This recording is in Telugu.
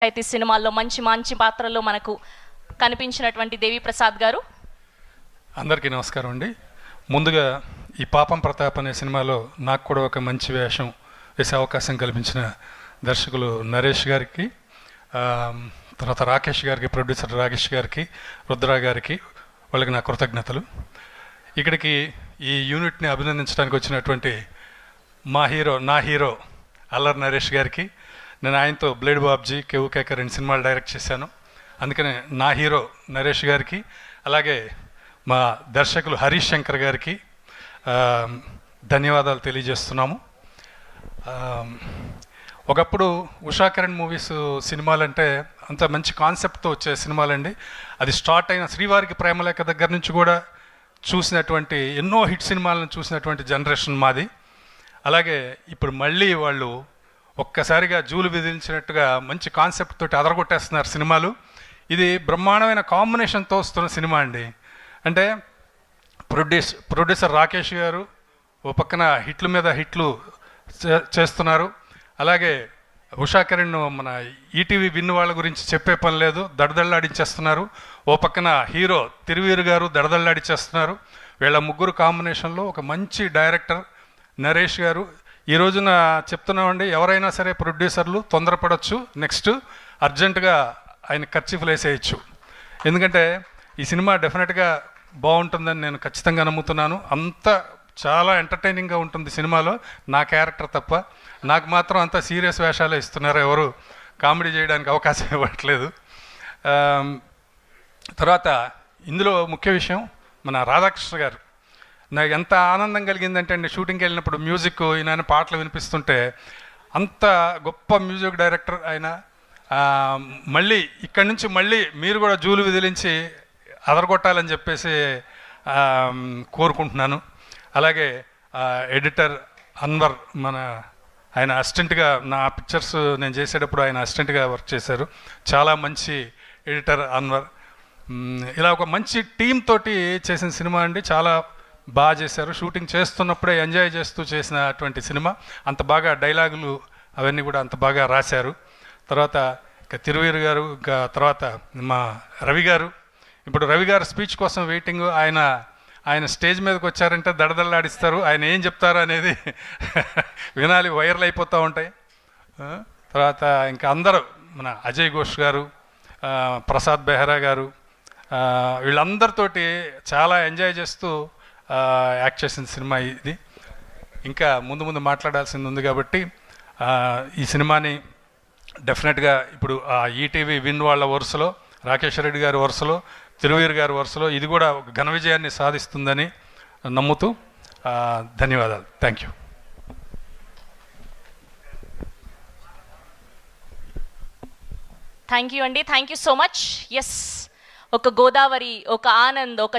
అయితే సినిమాల్లో మంచి మంచి పాత్రల్లో మనకు కనిపించినటువంటి దేవి ప్రసాద్ గారు. అందరికీ నమస్కారం అండి. ముందుగా ఈ పాపం ప్రతాప్ అనే సినిమాలో నాకు కూడా ఒక మంచి వేషం వేసే అవకాశం కల్పించిన దర్శకులు నరేష్ గారికి, తర్వాత రాకేష్ గారికి, ప్రొడ్యూసర్ రాకేష్ గారికి, రుద్రా గారికి, వాళ్ళకి నా కృతజ్ఞతలు. ఇక్కడికి ఈ యూనిట్ని అభినందించడానికి వచ్చినటువంటి నా హీరో అల్లరి నరేష్ గారికి, నేను ఆయనతో బ్లేడ్ బాబ్జీ, కేవు కేక 2 సినిమాలు డైరెక్ట్ చేశాను. అందుకనే నా హీరో నరేష్ గారికి, అలాగే మా దర్శకులు హరీష్ శంకర్ గారికి ధన్యవాదాలు తెలియజేస్తున్నాము. ఒకప్పుడు ఉషాకిరణ్ మూవీస్ సినిమాలంటే అంత మంచి కాన్సెప్ట్తో వచ్చే సినిమాలండి. అది స్టార్ట్ అయిన శ్రీవారికి ప్రేమలేఖ దగ్గర నుంచి కూడా చూసినటువంటి ఎన్నో హిట్ సినిమాలను చూసినటువంటి జనరేషన్ మాది. అలాగే ఇప్పుడు మళ్ళీ వాళ్ళు ఒక్కసారిగా జూలు విధించినట్టుగా మంచి కాన్సెప్ట్ తోటి అదరగొట్టేస్తున్నారు సినిమాలు. ఇది బ్రహ్మాండమైన కాంబినేషన్తో వస్తున్న సినిమా అండి. అంటే ప్రొడ్యూసర్ రాకేష్ గారు ఓ పక్కన హిట్ల మీద హిట్లు చేస్తున్నారు. అలాగే ఉషాకిరణ్ మన ఈటీవీ విన్ వాళ్ళ గురించి చెప్పే పని లేదు, దడదళ్ళాడించేస్తున్నారు. ఓ పక్కన హీరో తిరువీరు గారు దడదళ్ళాడించేస్తున్నారు. వీళ్ళ ముగ్గురు కాంబినేషన్లో ఒక మంచి డైరెక్టర్ నరేష్ గారు. ఈ రోజున చెప్తున్నామండి, ఎవరైనా సరే ప్రొడ్యూసర్లు తొందరపడవచ్చు, నెక్స్ట్ అర్జెంటుగా ఆయన ఖర్చీఫ్లు వేసేయచ్చు. ఎందుకంటే ఈ సినిమా డెఫినెట్గా బాగుంటుందని నేను ఖచ్చితంగా నమ్ముతున్నాను. అంత చాలా ఎంటర్టైనింగ్గా ఉంటుంది సినిమాలో, నా క్యారెక్టర్ తప్ప. నాకు మాత్రం అంత సీరియస్ వేషాలే ఇస్తున్నారు, ఎవరు కామెడీ చేయడానికి అవకాశం ఇవ్వట్లేదు. తర్వాత ఇందులో ముఖ్య విషయం మన రాధాకృష్ణ గారు. నాకు ఎంత ఆనందం కలిగిందంటే అండి, షూటింగ్కి వెళ్ళినప్పుడు మ్యూజిక్ ఈయన పాటలు వినిపిస్తుంటే, అంత గొప్ప మ్యూజిక్ డైరెక్టర్ ఆయన. మళ్ళీ ఇక్కడి నుంచి మళ్ళీ మీరు కూడా జూలు విదిలించి అదరగొట్టాలని చెప్పేసి కోరుకుంటున్నాను. అలాగే ఎడిటర్ అన్వర్, ఆయన అసిస్టెంట్గా నా పిక్చర్స్ నేను చేసేటప్పుడు ఆయన అసిస్టెంట్గా వర్క్ చేశారు. చాలా మంచి ఎడిటర్ అన్వర్. ఇలా ఒక మంచి టీమ్ తోటి చేసిన సినిమా అండి. చాలా బాగా చేశారు. షూటింగ్ చేస్తున్నప్పుడే ఎంజాయ్ చేస్తూ చేసినటువంటి సినిమా. అంత బాగా డైలాగులు అవన్నీ కూడా అంత బాగా రాశారు. తర్వాత ఇంకా తిరువీరు గారు, ఇంకా తర్వాత మా రవి గారు. ఇప్పుడు రవి గారు స్పీచ్ కోసం వెయిటింగ్. ఆయన స్టేజ్ మీదకి వచ్చారంటే దడదళ్ళాడిస్తారు. ఆయన ఏం చెప్తారు అనేది వినాలి, వైరల్ అయిపోతూ ఉంటాయి. తర్వాత ఇంకా అందరూ మన అజయ్ ఘోష్ గారు, ప్రసాద్ బెహ్రా గారు, వీళ్ళందరితోటి చాలా ఎంజాయ్ చేస్తూ యాక్ట్ చేసిన సినిమా ఇది. ఇంకా ముందు మాట్లాడాల్సింది ఉంది కాబట్టి ఈ సినిమాని డెఫినెట్గా ఇప్పుడు ఈటీవీ విన్ వాళ్ళ వరుసలో, రాకేష్ రెడ్డి గారి వరుసలో, తిరువీర్ గారి వరుసలో ఇది కూడా ఒక ఘన విజయాన్ని సాధిస్తుందని నమ్ముతూ ధన్యవాదాలు. Thank you. థ్యాంక్ యూ అండి, thank you so much. Yes, ఒక గోదావరి, ఒక ఆనంద్, ఒక